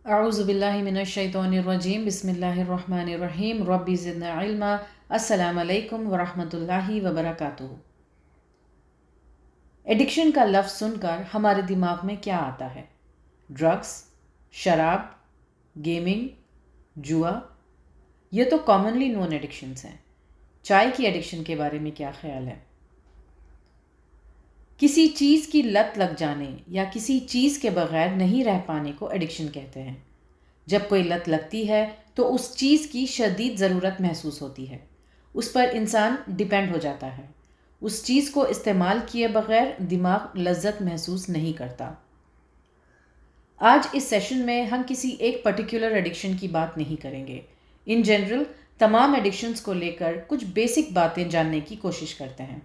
اعوذ باللہ من الشیطان الرجیم بسم اللہ الرحمن الرحیم ربی زدنا علما السلام علیکم ورحمۃ اللہ وبرکاتہ۔ ایڈکشن کا لفظ سن کر ہمارے دماغ میں کیا آتا ہے؟ ڈرگس، شراب، گیمنگ، جوا، یہ تو کامنلی نون ایڈکشنز ہیں۔ چائے کی ایڈکشن کے بارے میں کیا خیال ہے؟ کسی چیز کی لت لگ جانے یا کسی چیز کے بغیر نہیں رہ پانے کو ایڈکشن کہتے ہیں۔ جب کوئی لت لگتی ہے تو اس چیز کی شدید ضرورت محسوس ہوتی ہے، اس پر انسان ڈیپینڈ ہو جاتا ہے۔ اس چیز کو استعمال کیے بغیر دماغ لذت محسوس نہیں کرتا۔ آج اس سیشن میں ہم کسی ایک پرٹیکولر ایڈکشن کی بات نہیں کریں گے۔ ان جنرل تمام ایڈکشنز کو لے کر کچھ بیسک باتیں جاننے کی کوشش کرتے ہیں۔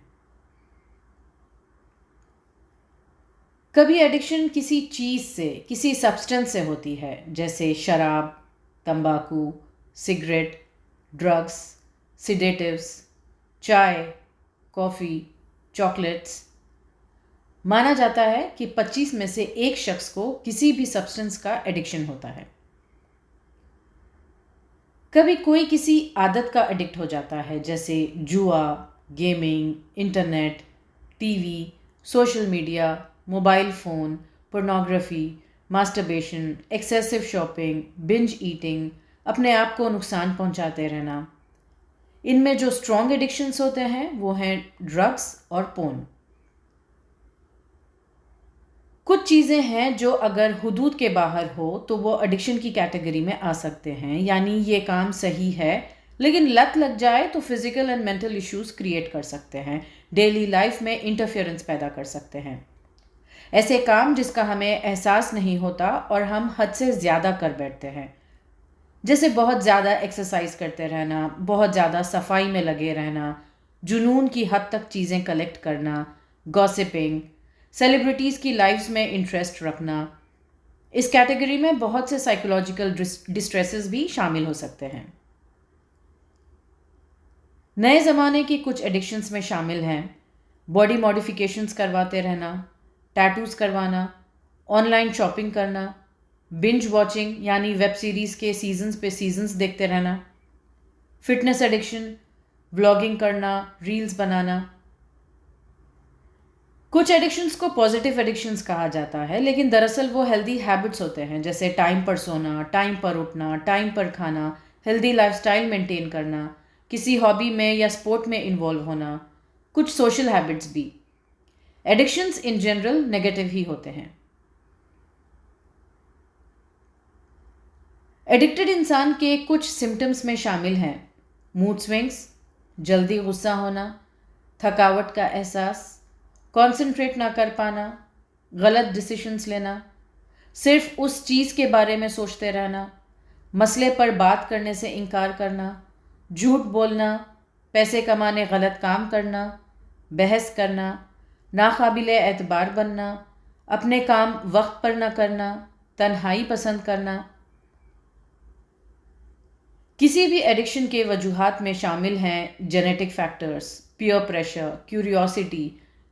کبھی ایڈکشن کسی چیز سے، کسی سبسٹنس سے ہوتی ہے، جیسے شراب، تمباکو، سگریٹ، ڈرگس، سیڈیٹیوز، چائے، کافی، چاکلیٹس۔ مانا جاتا ہے کہ 25 میں سے ایک شخص کو کسی بھی سبسٹنس کا ایڈکشن ہوتا ہے۔ کبھی کوئی کسی عادت کا ایڈکٹ ہو جاتا ہے، جیسے جوا، gaming, internet, TV, social media, mobile phone, pornography, masturbation, excessive shopping, binge eating, اپنے آپ کو نقصان پہنچاتے رہنا۔ ان میں جو اسٹرانگ ایڈکشنز ہوتے ہیں وہ ہیں ڈرگس اور پون۔ کچھ چیزیں ہیں جو اگر حدود کے باہر ہو تو وہ ایڈکشن کی کیٹیگری میں آ سکتے ہیں، یعنی یہ کام صحیح ہے، لیکن لت لگ جائے تو physical and mental issues create کر سکتے ہیں، ڈیلی لائف میں انٹرفیئرنس پیدا کر سکتے ہیں۔ ایسے کام جس کا ہمیں احساس نہیں ہوتا اور ہم حد سے زیادہ کر بیٹھتے ہیں، جیسے بہت زیادہ ایکسرسائز کرتے رہنا، بہت زیادہ صفائی میں لگے رہنا، جنون کی حد تک چیزیں کلیکٹ کرنا، گوسپنگ، سیلیبریٹیز کی لائفز میں انٹرسٹ رکھنا۔ اس کیٹیگری میں بہت سے سائیکولوجیکل ڈسٹریسز بھی شامل ہو سکتے ہیں۔ نئے زمانے کی کچھ ایڈکشنز میں شامل ہیں باڈی ماڈیفیکیشنز کرواتے رہنا، ٹیٹوز کروانا، آن لائن شاپنگ کرنا، بنج واچنگ یعنی ویب سیریز کے سیزنز پہ سیزنز دیکھتے رہنا، فٹنس ایڈکشن، ولاگنگ کرنا، ریلز بنانا۔ کچھ ایڈکشنز کو پازیٹیو ایڈکشنز کہا جاتا ہے، لیکن دراصل وہ ہیلدی ہیبٹس ہوتے ہیں، جیسے ٹائم پر سونا، ٹائم پر اٹھنا، ٹائم پر کھانا، ہیلدی لائف سٹائل مینٹین کرنا، کسی ہابی میں یا اسپورٹ میں انوالو ہونا، کچھ سوشل ہیبٹس بھی۔ ایڈکشنز ان جنرل نیگیٹو ہی ہوتے ہیں۔ ایڈکٹڈ انسان کے کچھ سمٹمز میں شامل ہیں موڈ سوئنگز، جلدی غصہ ہونا، تھکاوٹ کا احساس، کانسنٹریٹ نہ کر پانا، غلط ڈیسیشنز لینا، صرف اس چیز کے بارے میں سوچتے رہنا، مسئلے پر بات کرنے سے انکار کرنا، جھوٹ بولنا، پیسے کمانے غلط کام کرنا، بحث کرنا، ناقابل اعتبار بننا، اپنے کام وقت پر نہ کرنا، تنہائی پسند کرنا۔ کسی بھی ایڈکشن کے وجوہات میں شامل ہیں genetic factors, peer pressure, curiosity,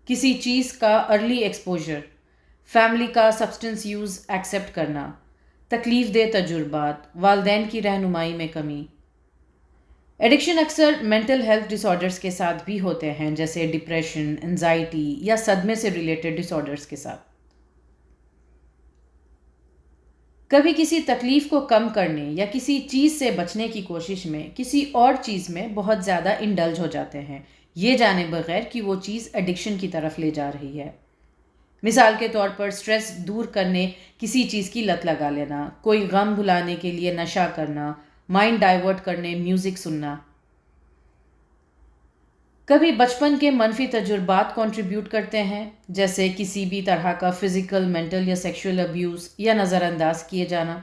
کسی چیز کا ارلی ایکسپوجر، فیملی کا سبسٹنس یوز ایکسیپٹ کرنا، تکلیف دہ تجربات، والدین کی رہنمائی میں کمی۔ ایڈکشن اکثر مینٹل ہیلتھ ڈس آرڈرز کے ساتھ بھی ہوتے ہیں، جیسے ڈپریشن، انزائٹی یا صدمے سے ریلیٹڈ ڈس آرڈرز کے ساتھ۔ کبھی کسی تکلیف کو کم کرنے یا کسی چیز سے بچنے کی کوشش میں کسی اور چیز میں بہت زیادہ انڈلج ہو جاتے ہیں، یہ جانے بغیر کہ وہ چیز ایڈکشن کی طرف لے جا رہی ہے۔ مثال کے طور پر سٹریس دور کرنے کسی چیز کی لت لگا لینا، کوئی غم بھلانے کے لیے نشہ کرنا، مائنڈ ڈائیورٹ کرنے میوزک سننا۔ کبھی بچپن کے منفی تجربات کنٹریبیوٹ کرتے ہیں، جیسے کسی بھی طرح کا فزیکل، مینٹل یا سیکشول ابیوز یا نظر انداز کیے جانا۔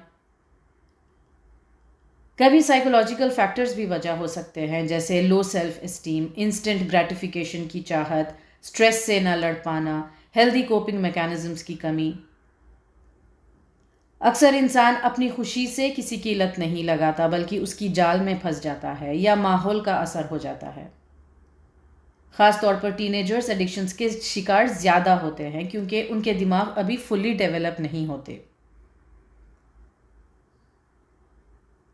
کبھی سائیکولوجیکل فیکٹرز بھی وجہ ہو سکتے ہیں، جیسے low self esteem, instant gratification کی چاہت، سٹریس سے نہ لڑ پانا، ہیلدی کوپنگ میکانزمز کی کمی۔ اکثر انسان اپنی خوشی سے کسی کی لت نہیں لگاتا، بلکہ اس کی جال میں پھنس جاتا ہے یا ماحول کا اثر ہو جاتا ہے۔ خاص طور پر ٹین ایجرز ایڈکشنز کے شکار زیادہ ہوتے ہیں، کیونکہ ان کے دماغ ابھی فلی ڈیولپ نہیں ہوتے۔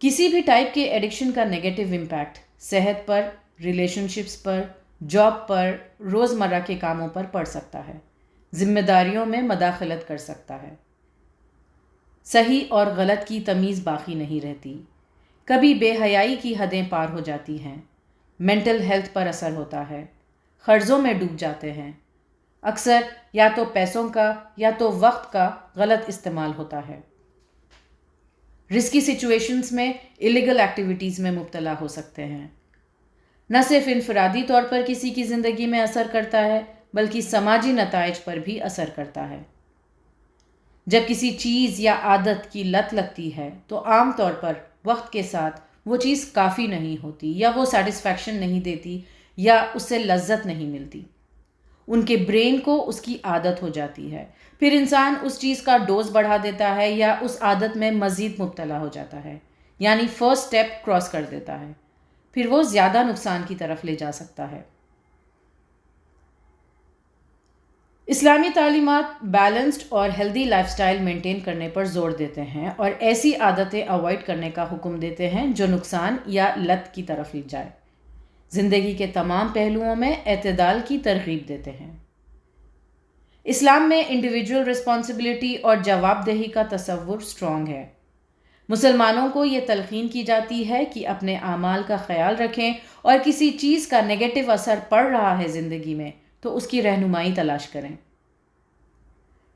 کسی بھی ٹائپ کے ایڈکشن کا نیگیٹو امپیکٹ صحت پر، ریلیشن شپس پر، جاب پر، روزمرہ کے کاموں پر پڑ سکتا ہے، ذمہ داریوں میں مداخلت کر سکتا ہے۔ صحیح اور غلط کی تمیز باقی نہیں رہتی، کبھی بے حیائی کی حدیں پار ہو جاتی ہیں، مینٹل ہیلتھ پر اثر ہوتا ہے، قرضوں میں ڈوب جاتے ہیں، اکثر یا تو پیسوں کا یا تو وقت کا غلط استعمال ہوتا ہے، رسکی سچویشنز میں الیگل ایکٹیویٹیز میں مبتلا ہو سکتے ہیں۔ نہ صرف انفرادی طور پر کسی کی زندگی میں اثر کرتا ہے بلکہ سماجی نتائج پر بھی اثر کرتا ہے۔ جب کسی چیز یا عادت کی لت لگتی ہے تو عام طور پر وقت کے ساتھ وہ چیز کافی نہیں ہوتی، یا وہ سیٹسفیکشن نہیں دیتی، یا اس سے لذت نہیں ملتی۔ ان کے برین کو اس کی عادت ہو جاتی ہے، پھر انسان اس چیز کا ڈوز بڑھا دیتا ہے یا اس عادت میں مزید مبتلا ہو جاتا ہے، یعنی فرسٹ سٹیپ کراس کر دیتا ہے، پھر وہ زیادہ نقصان کی طرف لے جا سکتا ہے۔ اسلامی تعلیمات بیلنسڈ اور ہیلدی لائف سٹائل مینٹین کرنے پر زور دیتے ہیں اور ایسی عادتیں اوائڈ کرنے کا حکم دیتے ہیں جو نقصان یا لت کی طرف لے جائے۔ زندگی کے تمام پہلوؤں میں اعتدال کی ترغیب دیتے ہیں۔ اسلام میں انڈیویجول رسپانسبلٹی اور جواب دہی کا تصور اسٹرانگ ہے۔ مسلمانوں کو یہ تلقین کی جاتی ہے کہ اپنے اعمال کا خیال رکھیں، اور کسی چیز کا نیگیٹو اثر پڑ رہا ہے زندگی میں تو اس کی رہنمائی تلاش کریں۔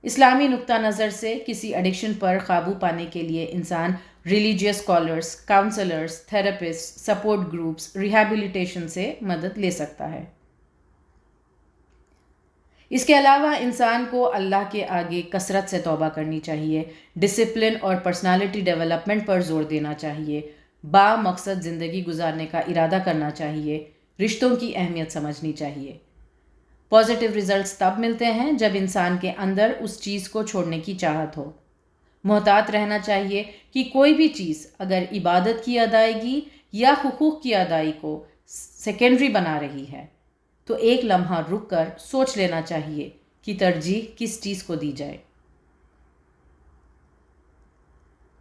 اسلامی نقطہ نظر سے کسی ایڈکشن پر قابو پانے کے لیے انسان religious scholars, counsellors, therapist, support groups, rehabilitation سے مدد لے سکتا ہے۔ اس کے علاوہ انسان کو اللہ کے آگے کثرت سے توبہ کرنی چاہیے، ڈسپلن اور پرسنالٹی ڈیولپمنٹ پر زور دینا چاہیے، با مقصد زندگی گزارنے کا ارادہ کرنا چاہیے، رشتوں کی اہمیت سمجھنی چاہیے۔ پازیٹیو ریزلٹس تب ملتے ہیں جب انسان کے اندر اس چیز کو چھوڑنے کی چاہت ہو۔ محتاط رہنا چاہیے کہ کوئی بھی چیز اگر عبادت کی ادائیگی یا حقوق کی ادائیگی کو سیکنڈری بنا رہی ہے تو ایک لمحہ رک کر سوچ لینا چاہیے کہ ترجیح کس چیز کو دی جائے۔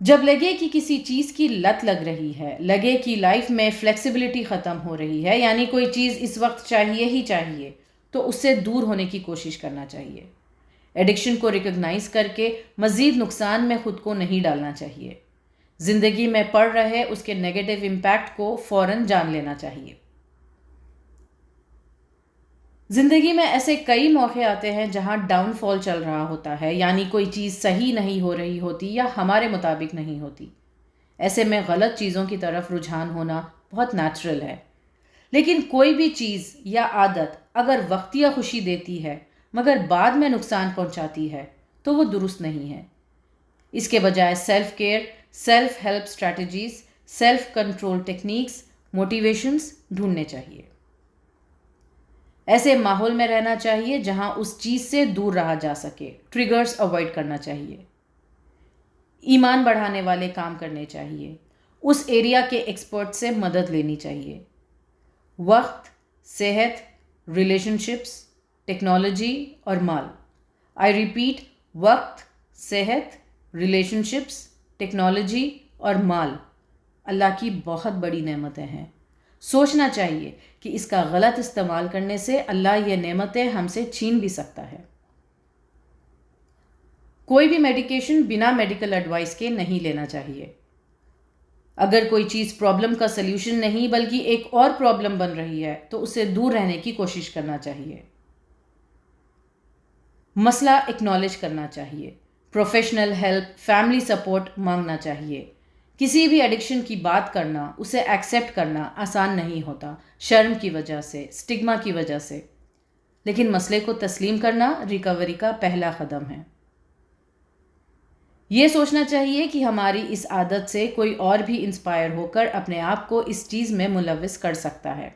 جب لگے کہ کسی چیز کی لت لگ رہی ہے، لگے کہ لائف میں فلیکسیبلٹی ختم ہو رہی ہے، یعنی کوئی چیز اس وقت چاہیے ہی چاہیے، تو اس سے دور ہونے کی کوشش کرنا چاہیے۔ ایڈکشن کو ریکگنائز کر کے مزید نقصان میں خود کو نہیں ڈالنا چاہیے۔ زندگی میں پڑ رہے اس کے نیگیٹو امپیکٹ کو فوراً جان لینا چاہیے۔ زندگی میں ایسے کئی موقع آتے ہیں جہاں ڈاؤن فال چل رہا ہوتا ہے، یعنی کوئی چیز صحیح نہیں ہو رہی ہوتی یا ہمارے مطابق نہیں ہوتی۔ ایسے میں غلط چیزوں کی طرف رجحان ہونا بہت نیچرل ہے، لیکن کوئی بھی چیز یا عادت اگر وقتیہ خوشی دیتی ہے مگر بعد میں نقصان پہنچاتی ہے تو وہ درست نہیں ہے۔ اس کے بجائے self care, self help strategies, self control techniques, motivations ڈھونڈنے چاہیے۔ ایسے ماحول میں رہنا چاہیے جہاں اس چیز سے دور رہا جا سکے، ٹریگرز اوائڈ کرنا چاہیے، ایمان بڑھانے والے کام کرنے چاہیے، اس ایریا کے ایکسپرٹ سے مدد لینی چاہیے۔ وقت، صحت، ریلیشن شپس، ٹیکنالوجی اور مال۔ آئی ریپیٹ، وقت، صحت، ریلیشن شپس، ٹیکنالوجی اور مال اللہ کی بہت بڑی نعمتیں ہیں۔ سوچنا چاہیے کہ اس کا غلط استعمال کرنے سے اللہ یہ نعمتیں ہم سے چھین بھی سکتا ہے۔ کوئی بھی میڈیکیشن بنا میڈیکل ایڈوائس کے نہیں لینا چاہیے۔ اگر کوئی چیز پرابلم کا سلیوشن نہیں بلکہ ایک اور پرابلم بن رہی ہے تو اسے دور رہنے کی کوشش کرنا چاہیے۔ مسئلہ اکنالج کرنا چاہیے، پروفیشنل ہیلپ، فیملی سپورٹ مانگنا چاہیے۔ کسی بھی ایڈکشن کی بات کرنا، اسے ایکسیپٹ کرنا آسان نہیں ہوتا، شرم کی وجہ سے، سٹگما کی وجہ سے، لیکن مسئلے کو تسلیم کرنا ریکوری کا پہلا قدم ہے۔ یہ سوچنا چاہیے کہ ہماری اس عادت سے کوئی اور بھی انسپائر ہو کر اپنے آپ کو اس چیز میں ملوث کر سکتا ہے۔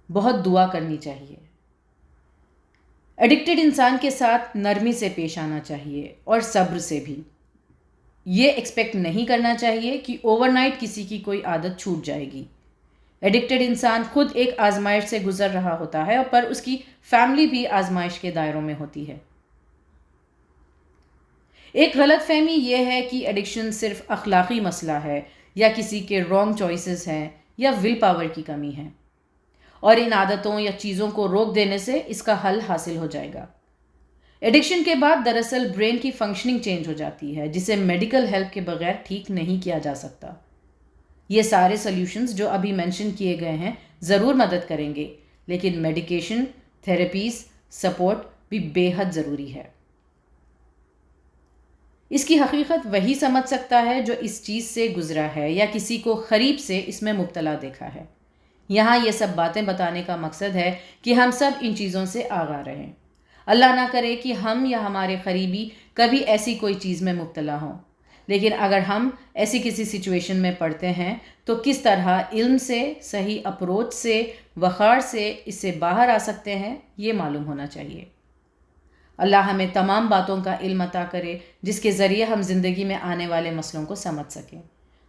بہت دعا کرنی چاہیے۔ ایڈکٹڈ انسان کے ساتھ نرمی سے پیش آنا چاہیے اور صبر سے بھی۔ یہ ایکسپیکٹ نہیں کرنا چاہیے کہ اوور نائٹ کسی کی کوئی عادت چھوٹ جائے گی۔ ایڈکٹڈ انسان خود ایک آزمائش سے گزر رہا ہوتا ہے، پر اس کی فیملی بھی آزمائش کے دائروں میں ہوتی ہے۔ ایک غلط فہمی یہ ہے کہ ایڈکشن صرف اخلاقی مسئلہ ہے، یا کسی کے رانگ چوائسیز ہیں یا ول پاور کی کمی ہے، اور ان عادتوں یا چیزوں کو روک دینے سے اس کا حل حاصل ہو جائے گا۔ ایڈکشن کے بعد دراصل برین کی فنکشننگ چینج ہو جاتی ہے، جسے میڈیکل ہیلپ کے بغیر ٹھیک نہیں کیا جا سکتا۔ یہ سارے سلیوشنز جو ابھی مینشن کیے گئے ہیں ضرور مدد کریں گے، لیکن میڈیکیشن، تھراپیز، سپورٹ بھی بے حد ضروری ہے۔ اس کی حقیقت وہی سمجھ سکتا ہے جو اس چیز سے گزرا ہے یا کسی کو قریب سے اس میں مبتلا دیکھا ہے۔ یہاں یہ سب باتیں بتانے کا مقصد ہے کہ ہم سب ان چیزوں سے آگاہ رہیں۔ اللہ نہ کرے کہ ہم یا ہمارے قریبی کبھی ایسی کوئی چیز میں مبتلا ہوں، لیکن اگر ہم ایسی کسی سچویشن میں پڑتے ہیں تو کس طرح علم سے، صحیح اپروچ سے، وقار سے اس سے باہر آ سکتے ہیں، یہ معلوم ہونا چاہیے۔ اللہ ہمیں تمام باتوں کا علم عطا کرے جس کے ذریعے ہم زندگی میں آنے والے مسئلوں کو سمجھ سکیں۔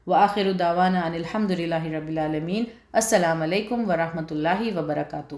وآخر دعوانا ان الحمد للہ رب العالمین۔ السلام علیکم ورحمۃ اللہ وبرکاتہ۔